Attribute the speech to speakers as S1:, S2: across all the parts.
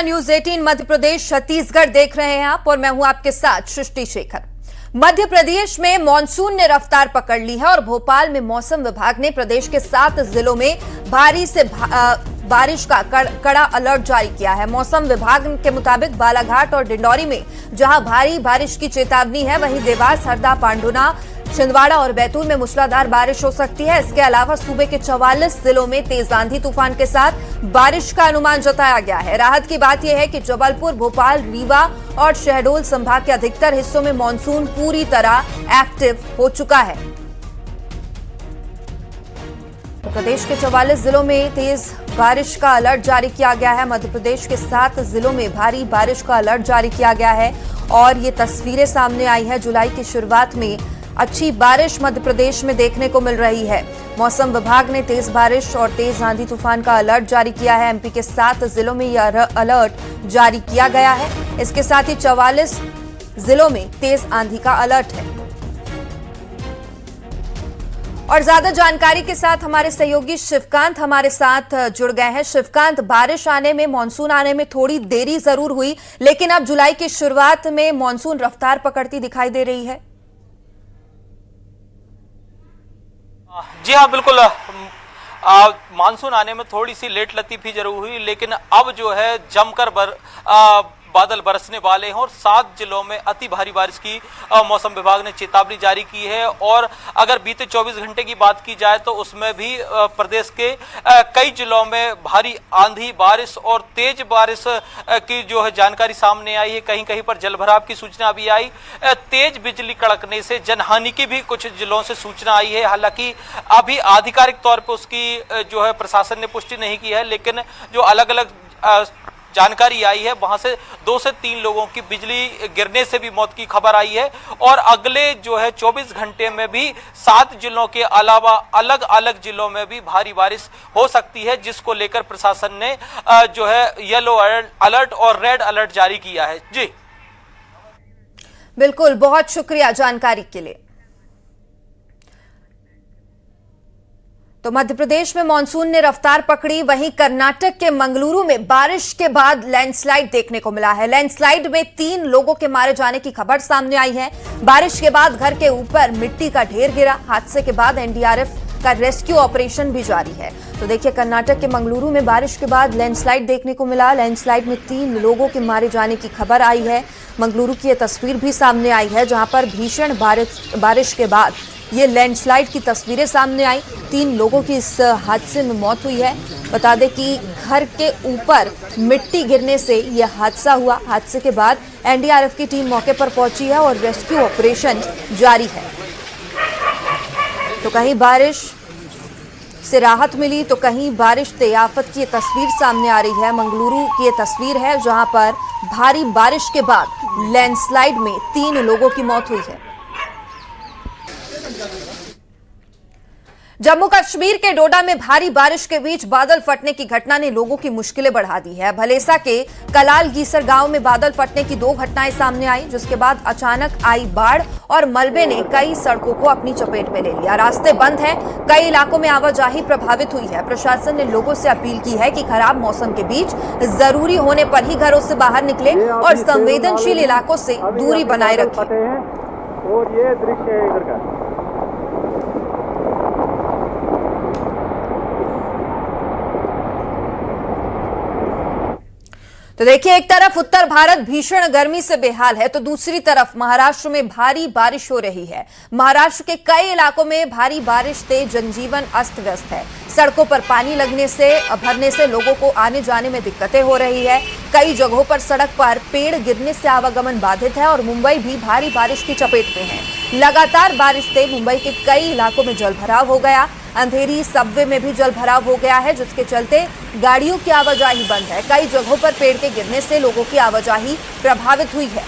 S1: नमस्कार, न्यूज 18 मध्य प्रदेश छत्तीसगढ़ देख रहे हैं आप और मैं हूं आपके साथ सृष्टि शेखर। मध्य प्रदेश में मॉनसून ने रफ्तार पकड़ ली है और भोपाल में मौसम विभाग ने प्रदेश के 7 जिलों में भारी से बारिश का कड़ा अलर्ट जारी किया है। मौसम विभाग के मुताबिक बालाघाट और डिंडौरी में जहां भारी बारिश की चेतावनी है, वहीं देवास, हरदा, पांडुना, छिंदवाड़ा और बैतूल में मूसलाधार बारिश हो सकती है। इसके अलावा सूबे के 44 जिलों में तेज आंधी तूफान के साथ बारिश का अनुमान जताया गया है। राहत की बात यह है कि जबलपुर, भोपाल, रीवा और शहडोल संभाग के अधिकतर हिस्सों में मानसून पूरी तरह एक्टिव हो चुका है। तो प्रदेश के 44 जिलों में तेज बारिश का अलर्ट जारी किया गया है। मध्य प्रदेश के 7 जिलों में भारी बारिश का अलर्ट जारी किया गया है और ये तस्वीरें सामने आई है। जुलाई की शुरुआत में अच्छी बारिश मध्य प्रदेश में देखने को मिल रही है। मौसम विभाग ने तेज बारिश और तेज आंधी तूफान का अलर्ट जारी किया है। एमपी के 7 जिलों में यह अलर्ट जारी किया गया है। इसके साथ ही 44 जिलों में तेज आंधी का अलर्ट है। और ज्यादा जानकारी के साथ हमारे सहयोगी शिवकांत हमारे साथ जुड़ गए हैं। शिवकांत, बारिश आने में, मानसून आने में थोड़ी देरी जरूर हुई, लेकिन अब जुलाई की शुरुआत में मानसून रफ्तार पकड़ती दिखाई दे रही है।
S2: जी हाँ, बिल्कुल। मानसून आने में थोड़ी सी लेट लतीफी जरूर हुई, लेकिन अब जो है जमकर बादल बरसने वाले हैं और 7 जिलों में अति भारी बारिश की मौसम विभाग ने चेतावनी जारी की है। और अगर बीते 24 घंटे की बात की जाए तो उसमें भी प्रदेश के कई जिलों में भारी आंधी, बारिश और तेज बारिश की जो है जानकारी सामने आई है। कहीं कहीं पर जलभराव की सूचना भी आई। तेज बिजली कड़कने से जनहानि की भी कुछ जिलों से सूचना आई है। हालांकि अभी आधिकारिक तौर पर उसकी जो है प्रशासन ने पुष्टि नहीं की है, लेकिन जो अलग अलग जानकारी आई है वहां से 2 से 3 लोगों की बिजली गिरने से भी मौत की खबर आई है। और अगले जो है 24 घंटे में भी 7 जिलों के अलावा अलग अलग जिलों में भी भारी बारिश हो सकती है, जिसको लेकर प्रशासन ने जो है येलो अलर्ट और रेड अलर्ट जारी किया है। जी
S1: बिल्कुल, बहुत शुक्रिया जानकारी के लिए। तो मध्य प्रदेश में मानसून ने रफ्तार पकड़ी, वहीं कर्नाटक के मंगलुरु में बारिश के बाद लैंडस्लाइड देखने को मिला है। लैंडस्लाइड में 3 लोगों के मारे जाने की खबर सामने आई है। बारिश के बाद घर के ऊपर मिट्टी का ढेर गिरा। हादसे के बाद एनडीआरएफ का रेस्क्यू ऑपरेशन भी जारी है। तो देखिए, कर्नाटक के मंगलुरु में बारिश के बाद लैंडस्लाइड देखने को मिला। लैंडस्लाइड में 3 लोगों के मारे जाने की खबर आई है। मंगलुरु की यह तस्वीर भी सामने आई है, जहां पर भीषण बारिश के बाद ये लैंडस्लाइड की तस्वीरें सामने आई। 3 लोगों की इस हादसे में मौत हुई है। बता दें कि घर के ऊपर मिट्टी गिरने से यह हादसा हुआ। हादसे के बाद एनडीआरएफ की टीम मौके पर पहुंची है और रेस्क्यू ऑपरेशन जारी है। तो कहीं बारिश से राहत मिली तो कहीं बारिश से आफत की ये तस्वीर सामने आ रही है। मंगलुरु की ये तस्वीर है, जहां पर भारी बारिश के बाद लैंडस्लाइड में 3 लोगों की मौत हुई है। जम्मू कश्मीर के डोडा में भारी बारिश के बीच बादल फटने की घटना ने लोगों की मुश्किलें बढ़ा दी है। भलेसा के कलाल गीसर गांव में बादल फटने की 2 घटनाएं सामने आई, जिसके बाद अचानक आई बाढ़ और मलबे ने कई सड़कों को अपनी चपेट में ले लिया। रास्ते बंद हैं, कई इलाकों में आवाजाही प्रभावित हुई है। प्रशासन ने लोगों से अपील की है कि खराब मौसम के बीच जरूरी होने पर ही घरों से बाहर निकले और संवेदनशील इलाकों से दूरी बनाए रखें।
S3: और ये दृश्य है इधर का।
S1: तो देखिए, एक तरफ उत्तर भारत भीषण गर्मी से बेहाल है, तो दूसरी तरफ महाराष्ट्र में भारी बारिश हो रही है। महाराष्ट्र के कई इलाकों में भारी बारिश से जनजीवन अस्त व्यस्त है। सड़कों पर पानी भरने से लोगों को आने जाने में दिक्कतें हो रही है। कई जगहों पर सड़क पर पेड़ गिरने से आवागमन बाधित है और मुंबई भी भारी बारिश की चपेट में है। लगातार बारिश से मुंबई के कई इलाकों में जलभराव हो गया। अंधेरी सबवे में भी जलभराव हो गया है, जिसके चलते गाड़ियों की आवाजाही बंद है। कई जगहों पर पेड़ के गिरने से लोगों की आवाजाही प्रभावित हुई है।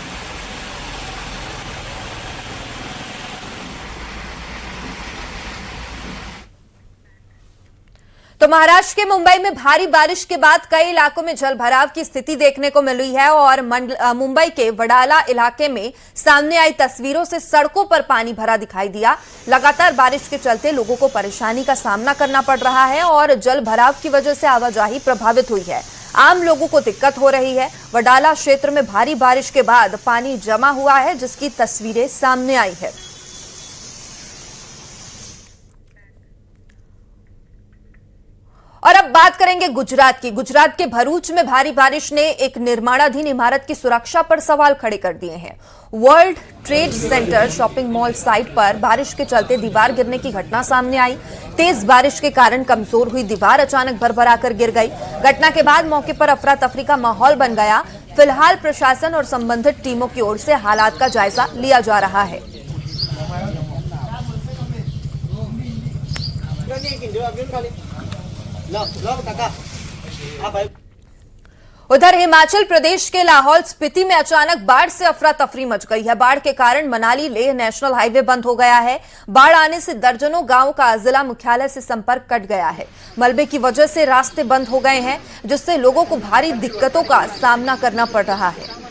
S1: तो महाराष्ट्र के मुंबई में भारी बारिश के बाद कई इलाकों में जलभराव की स्थिति देखने को मिल रही है और मुंबई के वडाला इलाके में सामने आई तस्वीरों से सड़कों पर पानी भरा दिखाई दिया। लगातार बारिश के चलते लोगों को परेशानी का सामना करना पड़ रहा है और जलभराव की वजह से आवाजाही प्रभावित हुई है। आम लोगों को दिक्कत हो रही है। वडाला क्षेत्र में भारी बारिश के बाद पानी जमा हुआ है, जिसकी तस्वीरें सामने आई है। और अब बात करेंगे गुजरात की। गुजरात के भरूच में भारी बारिश ने एक निर्माणाधीन इमारत की सुरक्षा पर सवाल खड़े कर दिए हैं। World trade centre shopping mall site पर बारिश के चलते दीवार गिरने की घटना सामने आई। तेज बारिश के कारण कमजोर हुई दीवार अचानक भरभराकर गिर गई। घटना के बाद मौके पर अफरा तफरी का माहौल बन गया। फिलहाल प्रशासन और संबंधित टीमों की ओर से हालात का जायजा लिया जा रहा है। उधर हिमाचल प्रदेश के लाहौल स्पीति में अचानक बाढ़ से अफरा तफरी मच गई है। बाढ़ के कारण मनाली लेह नेशनल हाईवे बंद हो गया है। बाढ़ आने से दर्जनों गांवों का जिला मुख्यालय से संपर्क कट गया है। मलबे की वजह से रास्ते बंद हो गए हैं, जिससे लोगों को भारी दिक्कतों का सामना करना पड़ रहा है।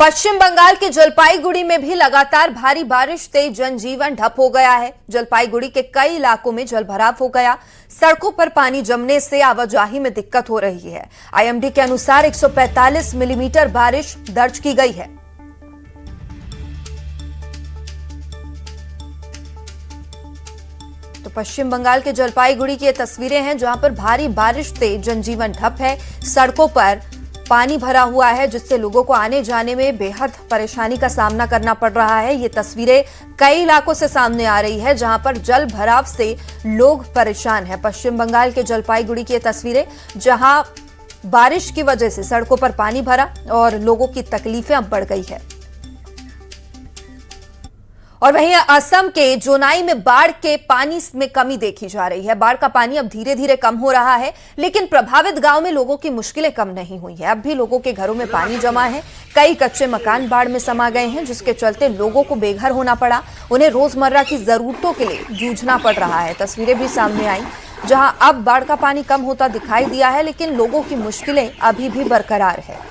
S1: पश्चिम बंगाल के जलपाईगुड़ी में भी लगातार भारी बारिश से जनजीवन ठप हो गया है। जलपाईगुड़ी के कई इलाकों में जलभराव हो गया। सड़कों पर पानी जमने से आवाजाही में दिक्कत हो रही है। आईएमडी के अनुसार 145 मिलीमीटर बारिश दर्ज की गई है। तो पश्चिम बंगाल के जलपाईगुड़ी की ये तस्वीरें हैं, जहां पर भारी बारिश से जनजीवन ठप है। सड़कों पर पानी भरा हुआ है, जिससे लोगों को आने जाने में बेहद परेशानी का सामना करना पड़ रहा है। ये तस्वीरें कई इलाकों से सामने आ रही है, जहां पर जल भराव से लोग परेशान हैं। पश्चिम बंगाल के जलपाईगुड़ी की ये तस्वीरें, जहां बारिश की वजह से सड़कों पर पानी भरा और लोगों की तकलीफें अब बढ़ गई है। और वहीं असम के जोनाई में बाढ़ के पानी में कमी देखी जा रही है। बाढ़ का पानी अब धीरे धीरे कम हो रहा है, लेकिन प्रभावित गांव में लोगों की मुश्किलें कम नहीं हुई है। अब भी लोगों के घरों में पानी जमा है। कई कच्चे मकान बाढ़ में समा गए हैं, जिसके चलते लोगों को बेघर होना पड़ा। उन्हें रोजमर्रा की जरूरतों के लिए जूझना पड़ रहा है। तस्वीरें भी सामने आई, जहां अब बाढ़ का पानी कम होता दिखाई दिया है, लेकिन लोगों की मुश्किलें अभी भी बरकरार है।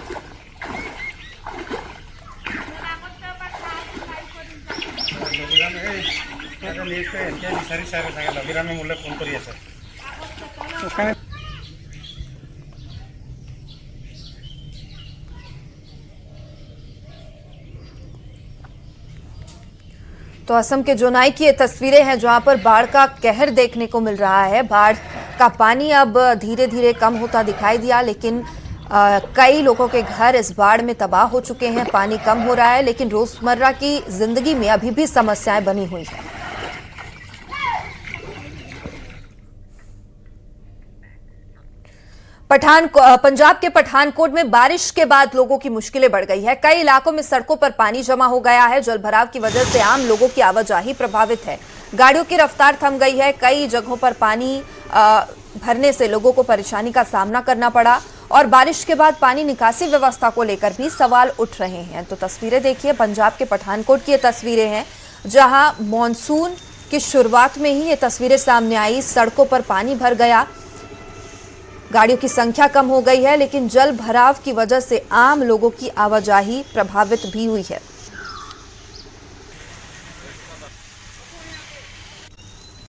S1: तो असम के जोनाई की ये तस्वीरें हैं, जहां पर बाढ़ का कहर देखने को मिल रहा है। बाढ़ का पानी अब धीरे धीरे कम होता दिखाई दिया, लेकिन कई लोगों के घर इस बाढ़ में तबाह हो चुके हैं। पानी कम हो रहा है, लेकिन रोजमर्रा की जिंदगी में अभी भी समस्याएं बनी हुई हैं। पंजाब के पठानकोट में बारिश के बाद लोगों की मुश्किलें बढ़ गई है। कई इलाकों में सड़कों पर पानी जमा हो गया है। जलभराव की वजह से आम लोगों की आवाजाही प्रभावित है। गाड़ियों की रफ्तार थम गई है। कई जगहों पर पानी भरने से लोगों को परेशानी का सामना करना पड़ा और बारिश के बाद पानी निकासी व्यवस्था को लेकर भी सवाल उठ रहे हैं। तो तस्वीरें देखिए, पंजाब के पठानकोट की ये तस्वीरें हैं, जहां मॉनसून की शुरुआत में ही ये तस्वीरें सामने आई। सड़कों पर पानी भर गया, गाड़ियों की संख्या कम हो गई है, लेकिन जल भराव की वजह से आम लोगों की आवाजाही प्रभावित भी हुई है।